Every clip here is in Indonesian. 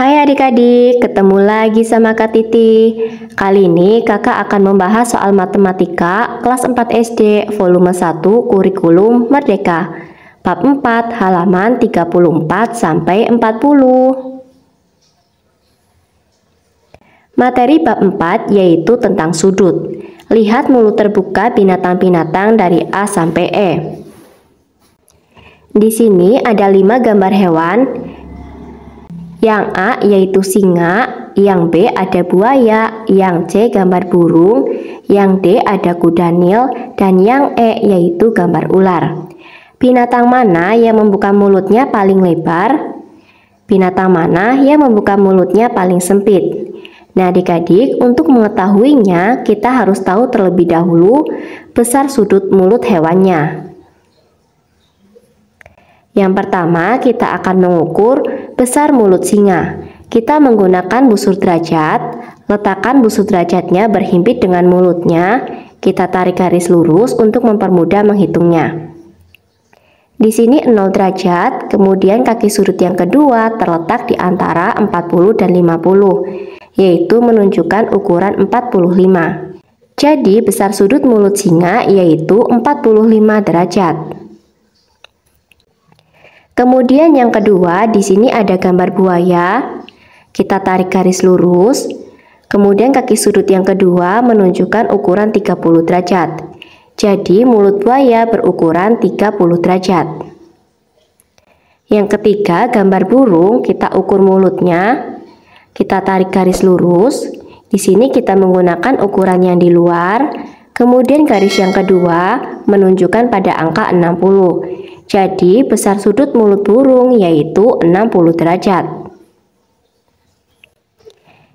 Hai adik-adik, ketemu lagi sama Kak Titi. Kali ini kakak akan membahas soal matematika kelas 4 SD volume 1 kurikulum Merdeka bab 4 halaman 34 sampai 40. Materi bab 4 yaitu tentang sudut. Lihat mulut terbuka binatang-binatang dari A sampai E. Di sini ada 5 gambar hewan. Yang A yaitu singa, yang B ada buaya, yang C gambar burung, yang D ada kuda nil, dan yang E yaitu gambar ular. Binatang mana yang membuka mulutnya paling lebar? Binatang mana yang membuka mulutnya paling sempit? Nah adik-adik, untuk mengetahuinya kita harus tahu terlebih dahulu besar sudut mulut hewannya. Yang pertama, kita akan mengukur besar mulut singa. Kita menggunakan busur derajat, letakkan busur derajatnya berhimpit dengan mulutnya, kita tarik garis lurus untuk mempermudah menghitungnya. Di sini 0 derajat, kemudian kaki sudut yang kedua terletak di antara 40 dan 50, yaitu menunjukkan ukuran 45. Jadi besar sudut mulut singa yaitu 45 derajat. Kemudian yang kedua, di sini ada gambar buaya. Kita tarik garis lurus. Kemudian kaki sudut yang kedua menunjukkan ukuran 30 derajat. Jadi mulut buaya berukuran 30 derajat. Yang ketiga, gambar burung, kita ukur mulutnya. Kita tarik garis lurus. Di sini kita menggunakan ukuran yang di luar. Kemudian garis yang kedua menunjukkan pada angka 60. Jadi besar sudut mulut burung yaitu 60 derajat.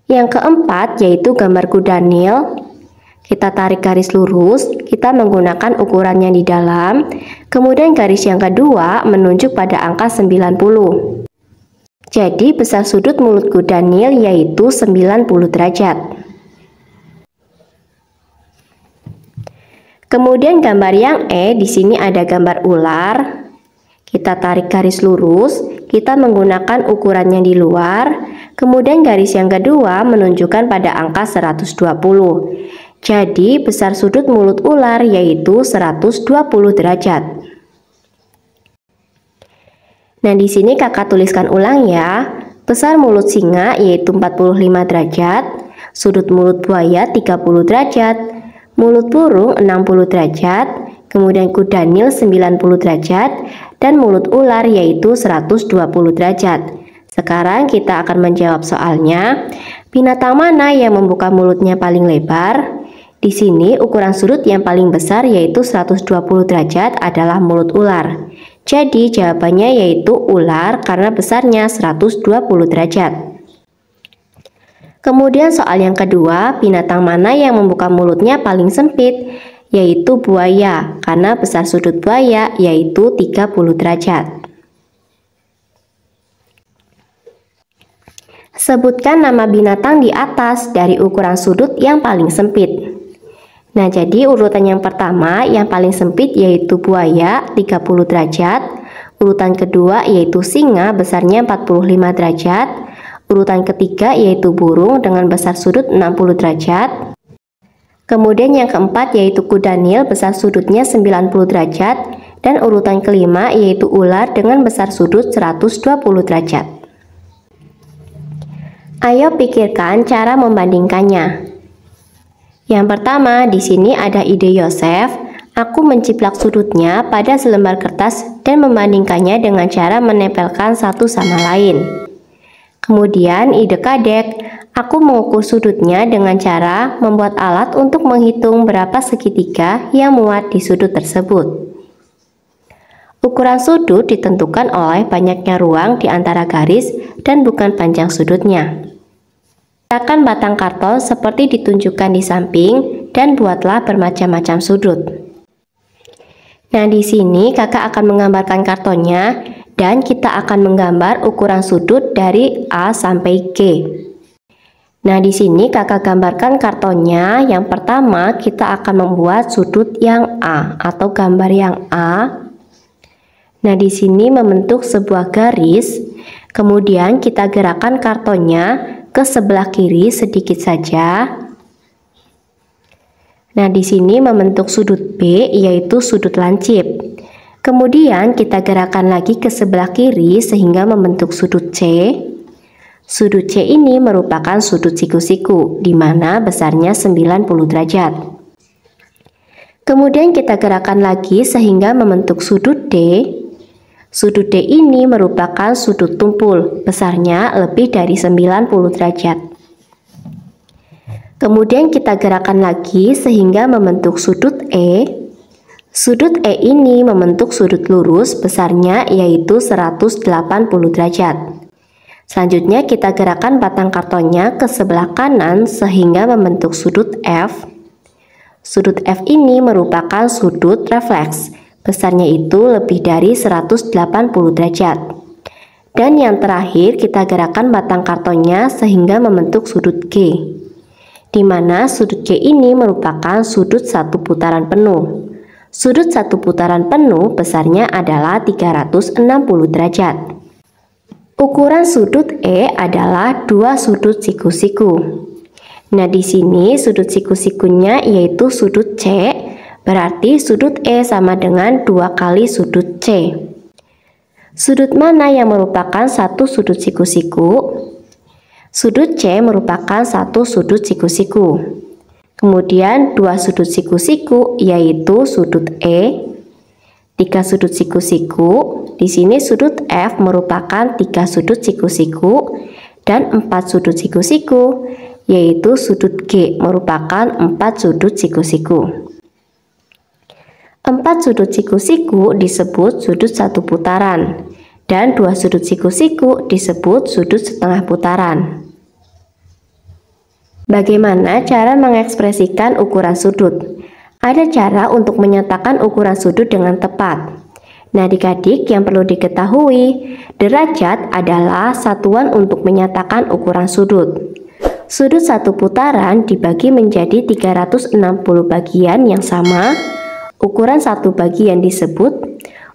Yang keempat yaitu gambar kuda nil. Kita tarik garis lurus, kita menggunakan ukuran yang di dalam. Kemudian garis yang kedua menunjuk pada angka 90. Jadi besar sudut mulut kuda nil yaitu 90 derajat. Kemudian gambar yang E, di sini ada gambar ular. Kita tarik garis lurus, kita menggunakan ukuran yang di luar. Kemudian garis yang kedua menunjukkan pada angka 120. Jadi besar sudut mulut ular yaitu 120 derajat. Nah, di sini kakak tuliskan ulang ya. Besar mulut singa yaitu 45 derajat, sudut mulut buaya 30 derajat, mulut burung 60 derajat, kemudian kuda nil 90 derajat, dan mulut ular yaitu 120 derajat. Sekarang kita akan menjawab soalnya. Binatang mana yang membuka mulutnya paling lebar? Di sini ukuran sudut yang paling besar yaitu 120 derajat adalah mulut ular. Jadi jawabannya yaitu ular karena besarnya 120 derajat. Kemudian soal yang kedua, binatang mana yang membuka mulutnya paling sempit? Yaitu buaya, karena besar sudut buaya yaitu 30 derajat. Sebutkan nama binatang di atas dari ukuran sudut yang paling sempit. Nah, jadi urutan yang pertama yang paling sempit yaitu buaya 30 derajat, urutan kedua yaitu singa besarnya 45 derajat, urutan ketiga yaitu burung dengan besar sudut 60 derajat. Kemudian yang keempat yaitu kuda nil besar sudutnya 90 derajat, dan urutan kelima yaitu ular dengan besar sudut 120 derajat. Ayo pikirkan cara membandingkannya. Yang pertama, di sini ada ide Yosef. Aku menciplak sudutnya pada selembar kertas dan membandingkannya dengan cara menempelkan satu sama lain. Kemudian ide Kadek, aku mengukur sudutnya dengan cara membuat alat untuk menghitung berapa segitiga yang muat di sudut tersebut. Ukuran sudut ditentukan oleh banyaknya ruang di antara garis dan bukan panjang sudutnya. Letakkan batang karton seperti ditunjukkan di samping dan buatlah bermacam-macam sudut. Nah, di sini kakak akan menggambarkan kartonnya dan kita akan menggambar ukuran sudut dari A sampai G. Nah, di sini kakak gambarkan kartonnya. Yang pertama, kita akan membuat sudut yang A atau gambar yang A. Nah, di sini membentuk sebuah garis. Kemudian kita gerakkan kartonnya ke sebelah kiri sedikit saja. Nah, di sini membentuk sudut B, yaitu sudut lancip. Kemudian kita gerakkan lagi ke sebelah kiri sehingga membentuk sudut C. Sudut C ini merupakan sudut siku-siku, di mana besarnya 90 derajat. Kemudian kita gerakkan lagi sehingga membentuk sudut D. Sudut D ini merupakan sudut tumpul, besarnya lebih dari 90 derajat. Kemudian kita gerakkan lagi sehingga membentuk sudut E. Sudut E ini membentuk sudut lurus, besarnya yaitu 180 derajat. Selanjutnya kita gerakkan batang kartonnya ke sebelah kanan sehingga membentuk sudut F. Sudut F ini merupakan sudut refleks, besarnya itu lebih dari 180 derajat. Dan yang terakhir kita gerakkan batang kartonnya sehingga membentuk sudut G, di mana sudut G ini merupakan sudut satu putaran penuh. Sudut satu putaran penuh besarnya adalah 360 derajat. Ukuran sudut E adalah 2 sudut siku-siku. Nah, di sini sudut siku-sikunya yaitu sudut C, berarti sudut E sama dengan 2 kali sudut C. Sudut mana yang merupakan satu sudut siku-siku? Sudut C merupakan satu sudut siku-siku. Kemudian 2 sudut siku-siku yaitu sudut E, 3 sudut siku-siku. Di sini sudut F merupakan 3 sudut siku-siku dan 4 sudut siku-siku, yaitu sudut G merupakan 4 sudut siku-siku. 4 sudut siku-siku disebut sudut satu putaran, dan 2 sudut siku-siku disebut sudut setengah putaran. Bagaimana cara mengekspresikan ukuran sudut? Ada cara untuk menyatakan ukuran sudut dengan tepat. Nah, adik-adik yang perlu diketahui, derajat adalah satuan untuk menyatakan ukuran sudut. Sudut satu putaran dibagi menjadi 360 bagian yang sama. Ukuran satu bagian disebut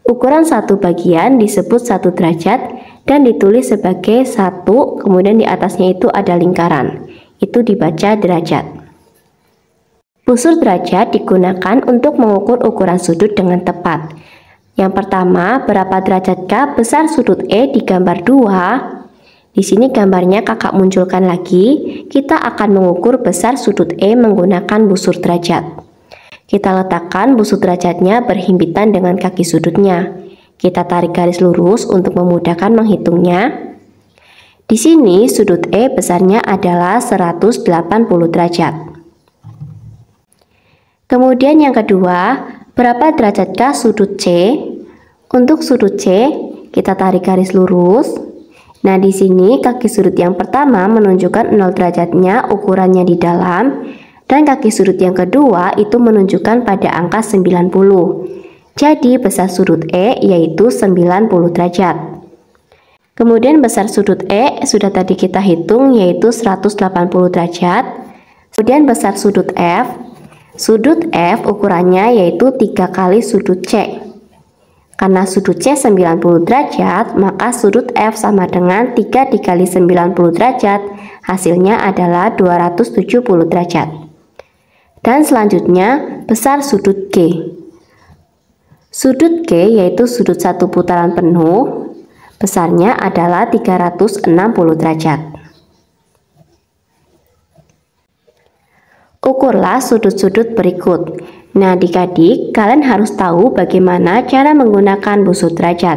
1 derajat dan ditulis sebagai 1, kemudian di atasnya itu ada lingkaran. Itu dibaca derajat. Busur derajat digunakan untuk mengukur ukuran sudut dengan tepat. Yang pertama, berapa derajatkah besar sudut E di gambar 2? Di sini gambarnya kakak munculkan lagi. Kita akan mengukur besar sudut E menggunakan busur derajat. Kita letakkan busur derajatnya berhimpitan dengan kaki sudutnya. Kita tarik garis lurus untuk memudahkan menghitungnya. Di sini sudut E besarnya adalah 180 derajat. Kemudian yang kedua, berapa derajatkah sudut C? Untuk sudut C, kita tarik garis lurus. Nah, di sini kaki sudut yang pertama menunjukkan 0 derajatnya, ukurannya di dalam, dan kaki sudut yang kedua itu menunjukkan pada angka 90. Jadi besar sudut E yaitu 90 derajat. Kemudian besar sudut E sudah tadi kita hitung yaitu 180 derajat. Kemudian besar sudut F. Sudut F ukurannya yaitu 3 kali sudut C. Karena sudut C 90 derajat, maka sudut F sama dengan 3 dikali 90 derajat, hasilnya adalah 270 derajat. Dan selanjutnya besar sudut G. Sudut G yaitu sudut satu putaran penuh, besarnya adalah 360 derajat. Ukurlah sudut-sudut berikut. Nah, adik-adik, kalian harus tahu bagaimana cara menggunakan busur derajat.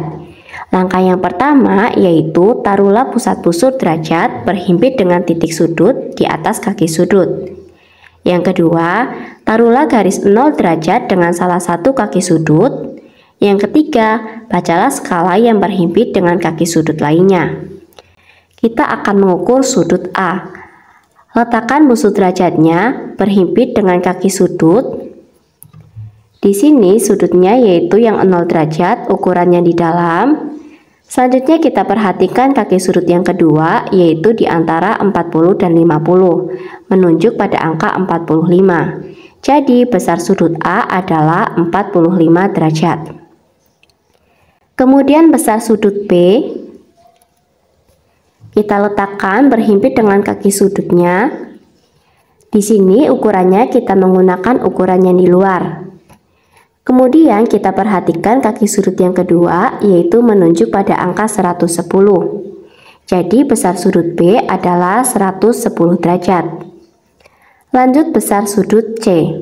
Langkah yang pertama yaitu taruhlah pusat busur derajat berhimpit dengan titik sudut di atas kaki sudut. Yang kedua, taruhlah garis 0 derajat dengan salah satu kaki sudut. Yang ketiga, bacalah skala yang berhimpit dengan kaki sudut lainnya. Kita akan mengukur sudut A. Letakkan busur derajatnya berhimpit dengan kaki sudut. Di sini sudutnya yaitu yang 0 derajat, ukurannya di dalam. Selanjutnya kita perhatikan kaki sudut yang kedua yaitu di antara 40 dan 50, menunjuk pada angka 45. Jadi besar sudut A adalah 45 derajat. Kemudian besar sudut B. Kita letakkan berhimpit dengan kaki sudutnya. Di sini ukurannya kita menggunakan ukuran yang di luar. Kemudian kita perhatikan kaki sudut yang kedua, yaitu menunjuk pada angka 110. Jadi besar sudut B adalah 110 derajat. Lanjut besar sudut C.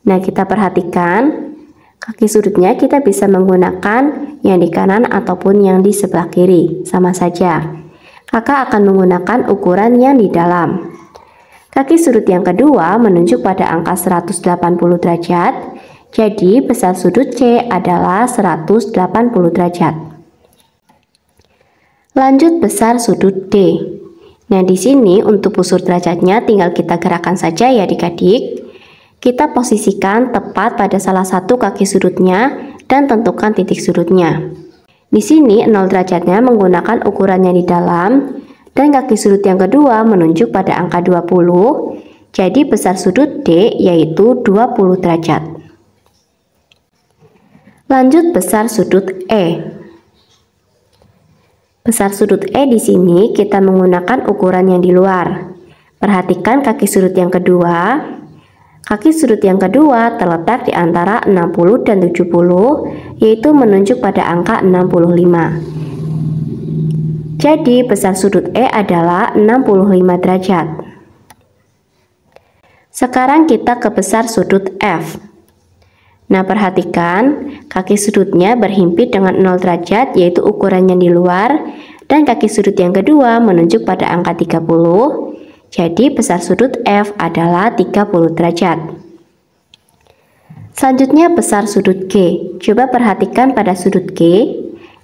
Nah, kita perhatikan kaki sudutnya kita bisa menggunakan yang di kanan ataupun yang di sebelah kiri, sama saja. Kakak akan menggunakan ukuran yang di dalam. Kaki sudut yang kedua menunjuk pada angka 180 derajat, jadi besar sudut C adalah 180 derajat. Lanjut besar sudut D. Nah, di sini untuk busur derajatnya tinggal kita gerakkan saja ya adik-adik. Kita posisikan tepat pada salah satu kaki sudutnya dan tentukan titik sudutnya. Di sini 0 derajatnya menggunakan ukurannya di dalam dan kaki sudut yang kedua menunjuk pada angka 20. Jadi besar sudut D yaitu 20 derajat. Lanjut besar sudut E. Besar sudut E di sini kita menggunakan ukuran yang di luar. Perhatikan kaki sudut yang kedua. Kaki sudut yang kedua terletak di antara 60 dan 70, yaitu menunjuk pada angka 65. Jadi besar sudut E adalah 65 derajat. Sekarang kita ke besar sudut F. Nah, perhatikan kaki sudutnya berhimpit dengan 0 derajat, yaitu ukuran yang di luar, dan kaki sudut yang kedua menunjuk pada angka 30. Jadi besar sudut F adalah 30 derajat. Selanjutnya besar sudut G. Coba perhatikan pada sudut G.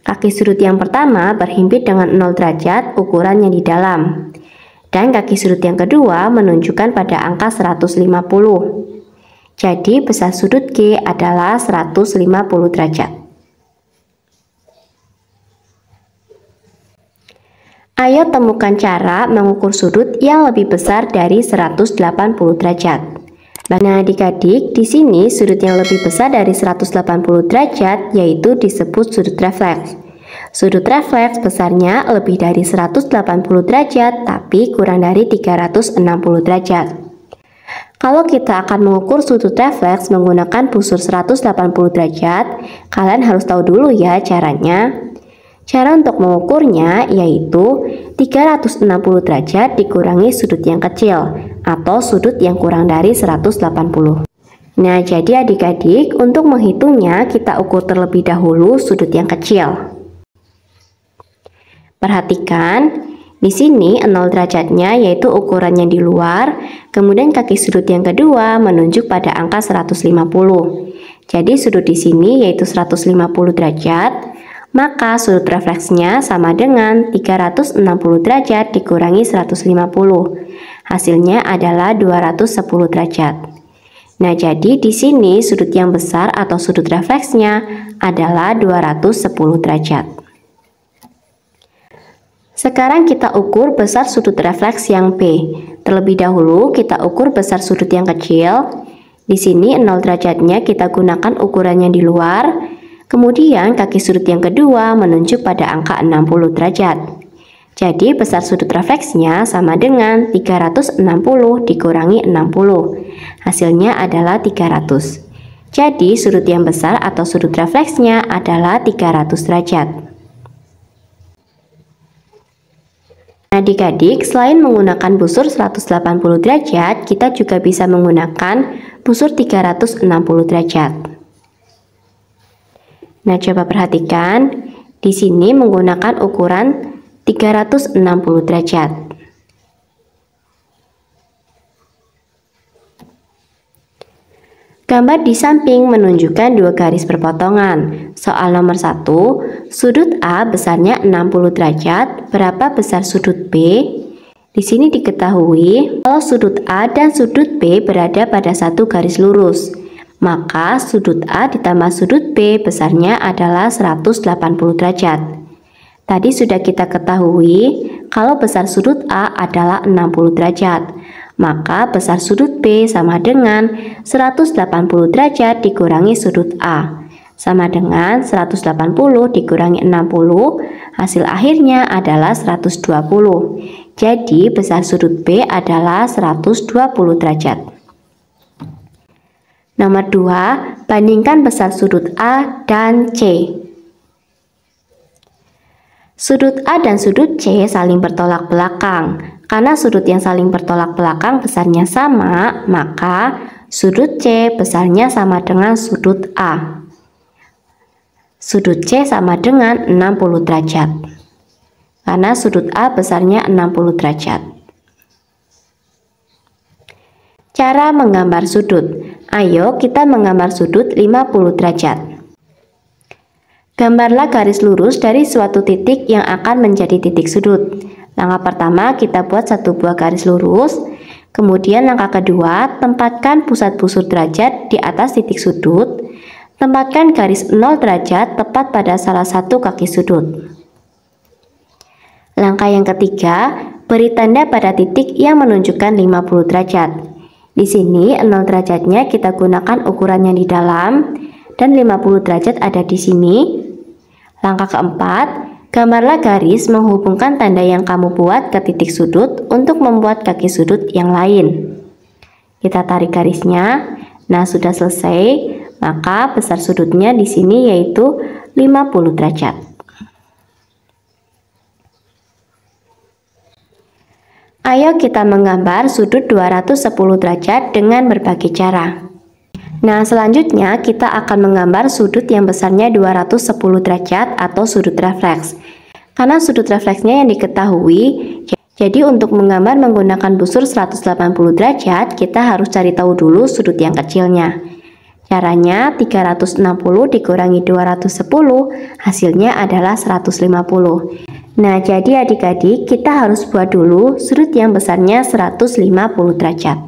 Kaki sudut yang pertama berhimpit dengan 0 derajat, ukuran yang di dalam. Dan kaki sudut yang kedua menunjukkan pada angka 150. Jadi besar sudut G adalah 150 derajat. Ayo temukan cara mengukur sudut yang lebih besar dari 180 derajat. Nah, adik-adik, di sini sudut yang lebih besar dari 180 derajat yaitu disebut sudut refleks. Sudut refleks besarnya lebih dari 180 derajat tapi kurang dari 360 derajat. Kalau kita akan mengukur sudut refleks menggunakan busur 180 derajat, kalian harus tahu dulu ya caranya. Cara untuk mengukurnya yaitu 360 derajat dikurangi sudut yang kecil atau sudut yang kurang dari 180. Nah, jadi adik-adik, untuk menghitungnya kita ukur terlebih dahulu sudut yang kecil. Perhatikan, di sini 0 derajatnya yaitu ukurannya di luar, kemudian kaki sudut yang kedua menunjuk pada angka 150. Jadi sudut di sini yaitu 150 derajat. Maka sudut refleksnya sama dengan 360 derajat dikurangi 150. Hasilnya adalah 210 derajat. Nah, jadi di sini sudut yang besar atau sudut refleksnya adalah 210 derajat. Sekarang kita ukur besar sudut refleks yang P. Terlebih dahulu kita ukur besar sudut yang kecil. Di sini 0 derajatnya kita gunakan ukurannya di luar. Kemudian kaki sudut yang kedua menunjuk pada angka 60 derajat. Jadi besar sudut refleksnya sama dengan 360 dikurangi 60. Hasilnya adalah 300. Jadi sudut yang besar atau sudut refleksnya adalah 300 derajat. Adik-adik, selain menggunakan busur 180 derajat, kita juga bisa menggunakan busur 360 derajat. Nah, coba perhatikan, di sini menggunakan ukuran 360 derajat. Gambar di samping menunjukkan dua garis berpotongan. Soal nomor 1, sudut A besarnya 60 derajat, berapa besar sudut B? Di sini diketahui kalau sudut A dan sudut B berada pada satu garis lurus, maka sudut A ditambah sudut B besarnya adalah 180 derajat. Tadi sudah kita ketahui kalau besar sudut A adalah 60 derajat. Maka besar sudut B sama dengan 180 derajat dikurangi sudut A, sama dengan 180 dikurangi 60, Hasil akhirnya adalah 120. Jadi besar sudut B adalah 120 derajat. Nomor 2, bandingkan besar sudut A dan C. Sudut A dan sudut C saling bertolak belakang. Karena sudut yang saling bertolak belakang besarnya sama, maka sudut C besarnya sama dengan sudut A. Sudut C sama dengan 60 derajat. Karena sudut A besarnya 60 derajat. Cara menggambar sudut. Ayo kita menggambar sudut 50 derajat. Gambarlah garis lurus dari suatu titik yang akan menjadi titik sudut. Langkah pertama kita buat satu buah garis lurus. Kemudian langkah kedua, tempatkan pusat busur derajat di atas titik sudut. Tempatkan garis 0 derajat tepat pada salah satu kaki sudut. Langkah yang ketiga, beri tanda pada titik yang menunjukkan 50 derajat. Di sini 0 derajatnya kita gunakan ukuran yang di dalam dan 50 derajat ada di sini. Langkah keempat, gambarlah garis menghubungkan tanda yang kamu buat ke titik sudut untuk membuat kaki sudut yang lain. Kita tarik garisnya. Nah, sudah selesai. Maka besar sudutnya di sini yaitu 50 derajat. Ayo kita menggambar sudut 210 derajat dengan berbagai cara. Nah, selanjutnya kita akan menggambar sudut yang besarnya 210 derajat atau sudut refleks. Karena sudut refleksnya yang diketahui, jadi untuk menggambar menggunakan busur 180 derajat, kita harus cari tahu dulu sudut yang kecilnya. Caranya 360 dikurangi 210, hasilnya adalah 150. Nah, jadi adik-adik kita harus buat dulu sudut yang besarnya 150 derajat.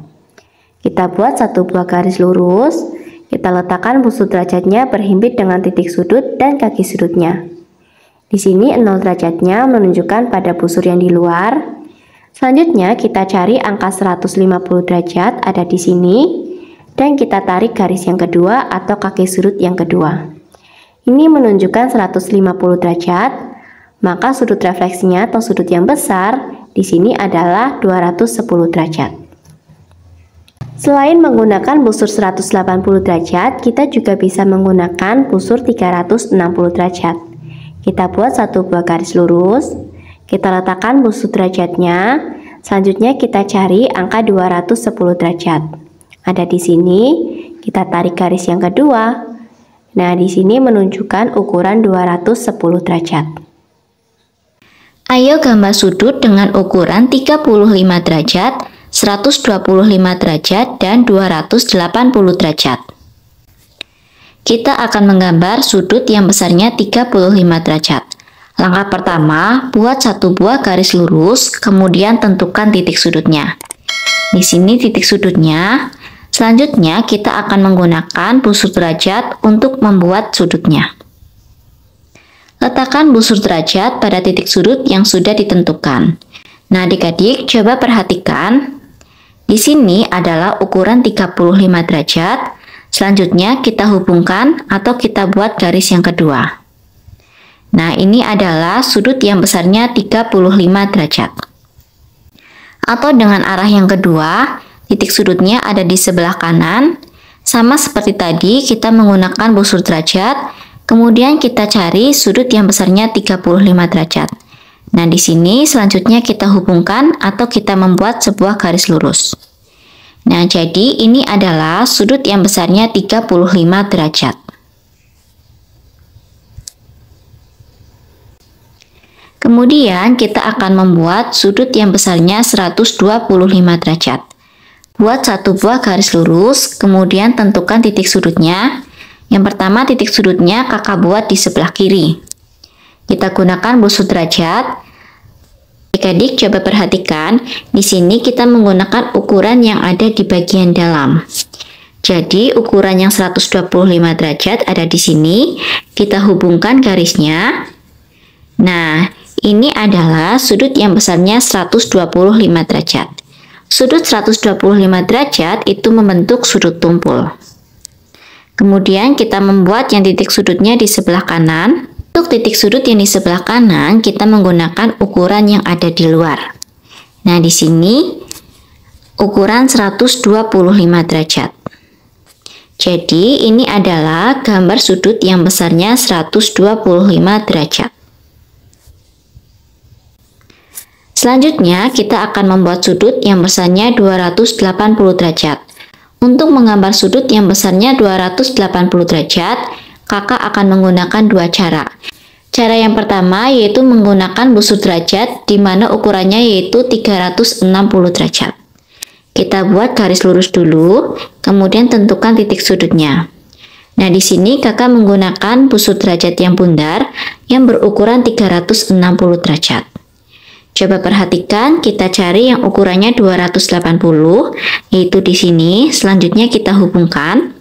Kita buat satu buah garis lurus, kita letakkan busur derajatnya berhimpit dengan titik sudut dan kaki sudutnya. Di sini 0 derajatnya menunjukkan pada busur yang di luar. Selanjutnya kita cari angka 150 derajat ada di sini. Dan kita tarik garis yang kedua atau kaki sudut yang kedua. Ini menunjukkan 150 derajat, maka sudut refleksinya atau sudut yang besar di sini adalah 210 derajat. Selain menggunakan busur 180 derajat, kita juga bisa menggunakan busur 360 derajat. Kita buat satu buah garis lurus, kita letakkan busur derajatnya, selanjutnya kita cari angka 210 derajat. Ada di sini, kita tarik garis yang kedua. Nah, di sini menunjukkan ukuran 210 derajat. Ayo gambar sudut dengan ukuran 35 derajat, 125 derajat, dan 280 derajat. Kita akan menggambar sudut yang besarnya 35 derajat. Langkah pertama, buat satu buah garis lurus, kemudian tentukan titik sudutnya. Di sini titik sudutnya. Selanjutnya kita akan menggunakan busur derajat untuk membuat sudutnya. Letakkan busur derajat pada titik sudut yang sudah ditentukan. Nah, adik-adik coba perhatikan. Di sini adalah ukuran 35 derajat. Selanjutnya kita hubungkan atau kita buat garis yang kedua. Nah, ini adalah sudut yang besarnya 35 derajat. Atau dengan arah yang kedua, titik sudutnya ada di sebelah kanan. Sama seperti tadi, kita menggunakan busur derajat, kemudian kita cari sudut yang besarnya 35 derajat. Nah, di sini selanjutnya kita hubungkan atau kita membuat sebuah garis lurus. Nah, jadi ini adalah sudut yang besarnya 35 derajat. Kemudian kita akan membuat sudut yang besarnya 125 derajat. Buat satu buah garis lurus, kemudian tentukan titik sudutnya. Yang pertama titik sudutnya kakak buat di sebelah kiri. Kita gunakan busur derajat. Adik-adik coba perhatikan, di sini kita menggunakan ukuran yang ada di bagian dalam. Jadi ukuran yang 125 derajat ada di sini, kita hubungkan garisnya. Nah, ini adalah sudut yang besarnya 125 derajat. Sudut 125 derajat itu membentuk sudut tumpul. Kemudian kita membuat yang titik sudutnya di sebelah kanan. Untuk titik sudut yang di sebelah kanan, kita menggunakan ukuran yang ada di luar. Nah, di sini ukuran 125 derajat. Jadi, ini adalah gambar sudut yang besarnya 125 derajat. Selanjutnya, kita akan membuat sudut yang besarnya 280 derajat. Untuk menggambar sudut yang besarnya 280 derajat, kakak akan menggunakan dua cara. Cara yang pertama yaitu menggunakan busur derajat, di mana ukurannya yaitu 360 derajat. Kita buat garis lurus dulu, kemudian tentukan titik sudutnya. Nah, di sini kakak menggunakan busur derajat yang bundar yang berukuran 360 derajat. Coba perhatikan, kita cari yang ukurannya 280, yaitu di sini. Selanjutnya kita hubungkan.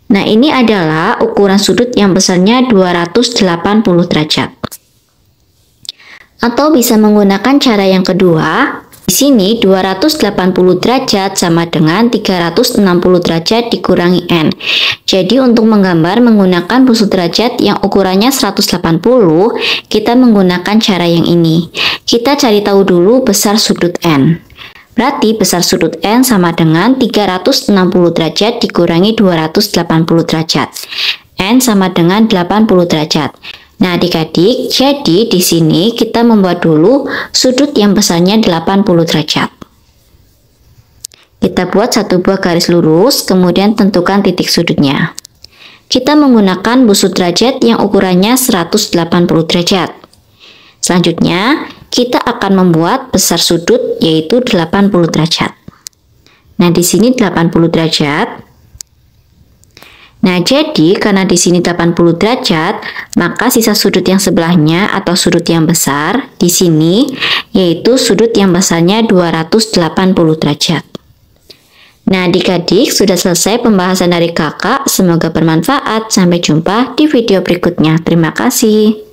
Nah, ini adalah ukuran sudut yang besarnya 280 derajat. Atau bisa menggunakan cara yang kedua. Di sini 280 derajat sama dengan 360 derajat dikurangi N. Jadi untuk menggambar menggunakan busur derajat yang ukurannya 180, kita menggunakan cara yang ini. Kita cari tahu dulu besar sudut N. Berarti besar sudut N sama dengan 360 derajat dikurangi 280 derajat. N sama dengan 80 derajat. Nah, adik-adik, jadi di sini kita membuat dulu sudut yang besarnya 80 derajat. Kita buat satu buah garis lurus, kemudian tentukan titik sudutnya. Kita menggunakan busur derajat yang ukurannya 180 derajat. Selanjutnya, kita akan membuat besar sudut yaitu 80 derajat. Nah, di sini 80 derajat. Nah, jadi karena di sini 80 derajat, maka sisa sudut yang sebelahnya atau sudut yang besar di sini yaitu sudut yang besarnya 280 derajat. Nah, adik-adik, sudah selesai pembahasan dari kakak. Semoga bermanfaat. Sampai jumpa di video berikutnya. Terima kasih.